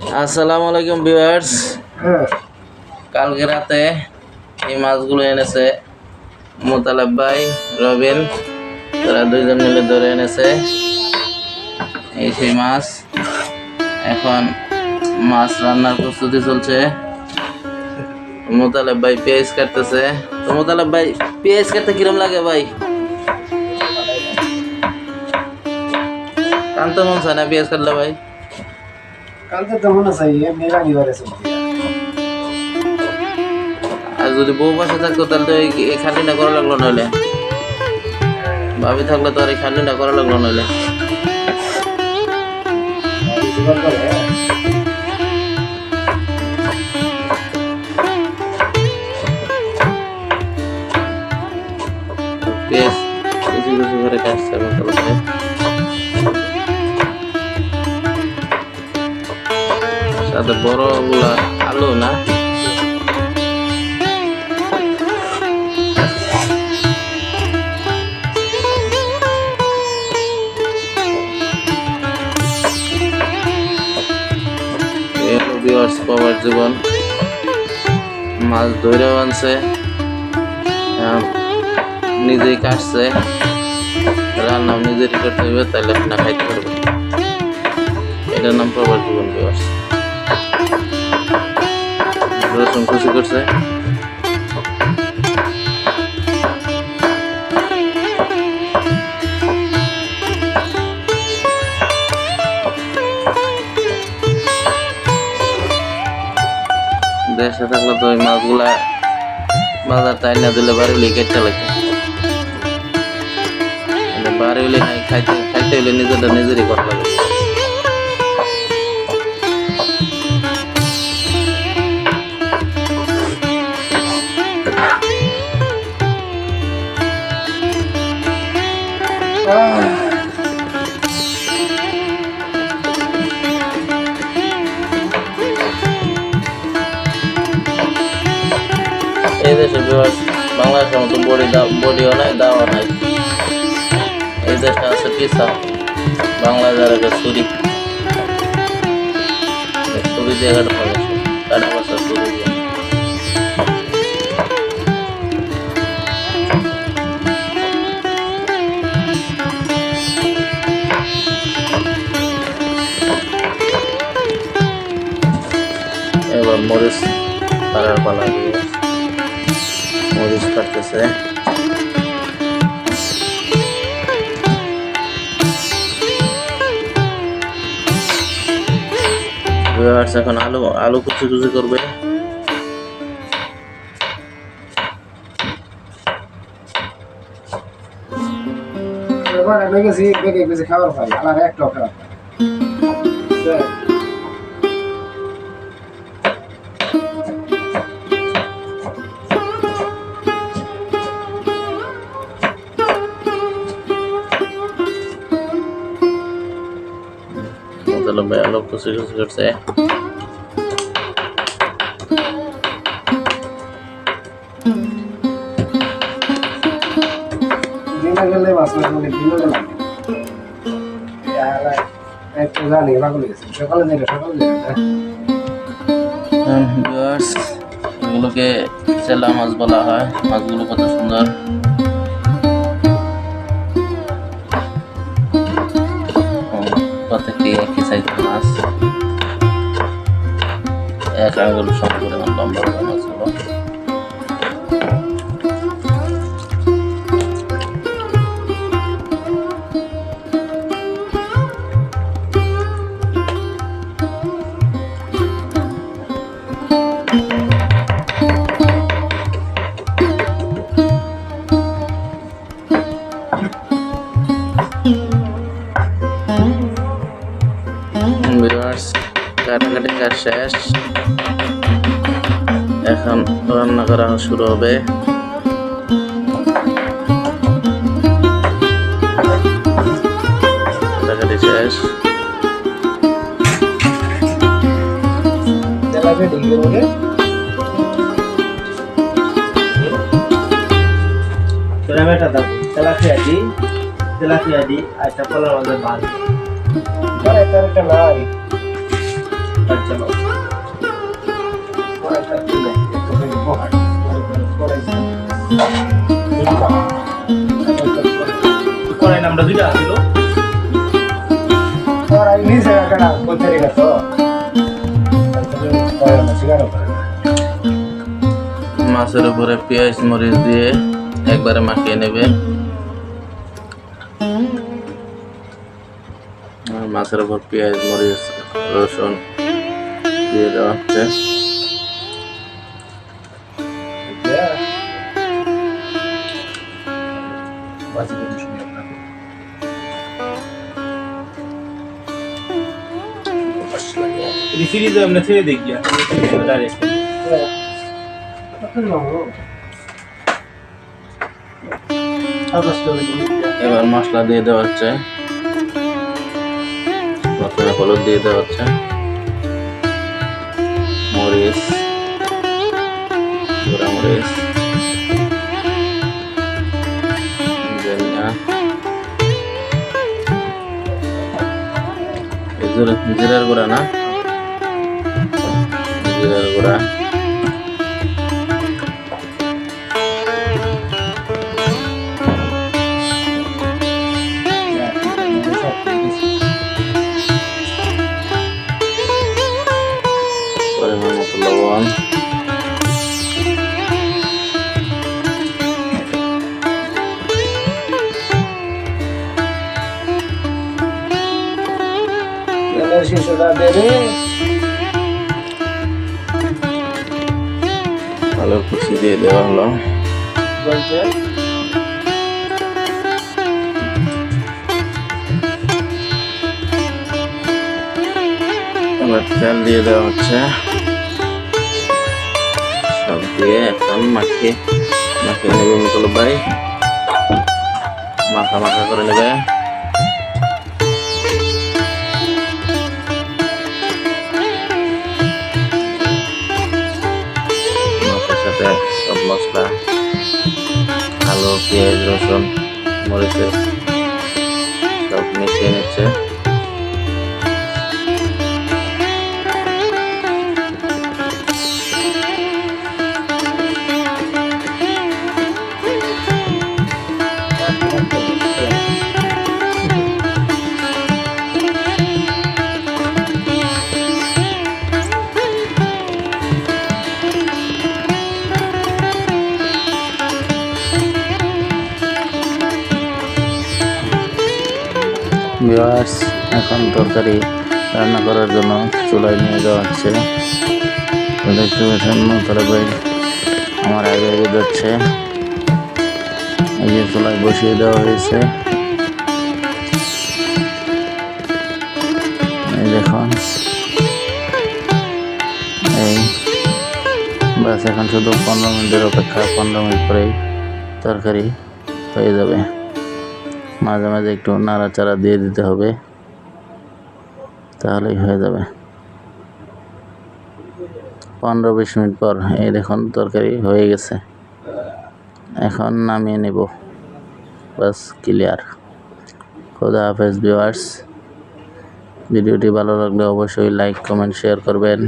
আসসালামু আলাইকুম ভিউয়ার্স। কালকে রাতে এই মাছগুলো এনেছে মোতালেব ভাই, রবিন, তারা দুইজন মিলে ধরে এনেছে। এই সেই মাছ। এখন মাছ রান্নার প্রস্তুতি চলছে। মোতালেব ভাই পেঁয়াজ কাটতেছে। তো মোতালেব ভাই, পেঁয়াজ কাটতে কিরম লাগে ভাই? কানতে মন চায় না পেঁয়াজ কাটলে ভাই? কালকে তো মনে চাই মেলা নিবারে চলছে। আর যদি বউ পাশে থাকতো তাহলে তো এই খাটনিটা করা লাগলো, নইলে ভাবি থাকলে তো আর এই খাটনিটা করা লাগলো, নইলে পেঁয়াজ কুচি কুচি করে কাটছে মশলাতে। সাথে বড় গুলা আলু না, পাওয়ার জীবন। মাছ ধরেও আনছে, নিজেই কাটছে, রান্নাও নিজেরই করতে হবে, তাহলে না খাইতে পারবে। এটার নাম পাওয়ার জীবন। ভিউয়ার্স, রসুন খুশি করছে। দেশে থাকলে তো ওই মাছগুলা বাজার টাইম না দিলে বাড়ি হলে কেটে লাগে। বাড়ি হলে নাই, খাইতে হলে নিজেরটা নিজেরই করা লাগে। এই দেশে বাংলাদেশের মতো বডিও নাই, দাওয়া নাই। এই দেশটা আছে পিসা, বাংলাদেশের ছুরি দিয়ে কাটা বাসা ছুরি দিয়ে। এবার মরিচ কাটার পালা দিয়ে মরিচ কাটতেছে। এখন আলু কুচি কুচি করবে। খাবার পাই আর একটা খারাপ আলু কুচি কুচি করছে। এগুলোকে চেলা মাছ বলা হয়। মাছগুলো কত সুন্দর। প্রত্যেকটি একই সাইজের মাছ, এক আঙুল সম পরিমাণ লম্বা মাছগুলো। কাটাকাটি কাজ শেষ, এখন রান্না করা শুরু হবে। কাটাকাটি শেষ। তেলাপিয়া দি আচ্ছা কলার মধ্যে ভালো কাজ চালাও। কড়াইটা তুলে একটু করে বহাই কড়াই কড়াই নামটা দুইটা ছিল। কড়াই নিচে রাখা করতে রেখে তো কড়াইটা শিকারও করে না। মাছের উপরে পেঁয়াজ মরিচ দিয়ে একবারে মাখিয়ে নেবে। আর মাছের উপর পেঁয়াজ মরিচ রসুন দিয়ে দেওয়া হচ্ছে। বাজি করে শুনে আপনার এই সিরিজে আমরা ছেড়ে দেখি ডাইরেক্ট। এবার মশলা দিয়ে দেওয়া হচ্ছে। প্রথমে হলুদ দিয়ে দেওয়া হচ্ছে, মরিচ, গুঁড়া মরিচ, ধনিয়া, জিরার গুঁড়া না, জিরার গুঁড়া, পরিমাণ মতো লবণ, শিশুরা দেবে আলুর কুচি দিয়ে দেওয়া হলো। বলতে এবার তেল দিয়ে দেওয়া হচ্ছে। সব দিয়ে এখন মাখিয়ে নেবে মুকুল ভাই, মাখা মাখা করে নেবে। মাছের সাথে সব মশলা, আলু, পেঁয়াজ, রসুন, মরিচের সব মিশিয়ে নিচ্ছে। ভিউয়ার্স, এখন তরকারি রান্না করার জন্য চুলায় নিয়ে যাওয়া হচ্ছে। দেখতে পাচ্ছেন নতলে ভাই আমার আগে আগে যাচ্ছে। এই যে চুলায় বসিয়ে দেওয়া হয়েছে, এই দেখুন। এই বাস এখন শুধু 15 মিনিটের অপেক্ষা। 15 মিনিট পরেই তরকারি হয়ে যাবে। মাঝে মাঝে একটু নাড়াচাড়া দিয়ে দিতে হবে, তাহলেই হয়ে যাবে। 15-20 মিনিট পর এই দেখুন তরকারি হয়ে গেছে। এখন নামিয়ে নেব, বাস ক্লিয়ার। খোদা হাফেজ ভিউয়ার্স। ভিডিওটি ভালো লাগলে অবশ্যই লাইক, কমেন্ট, শেয়ার করবেন।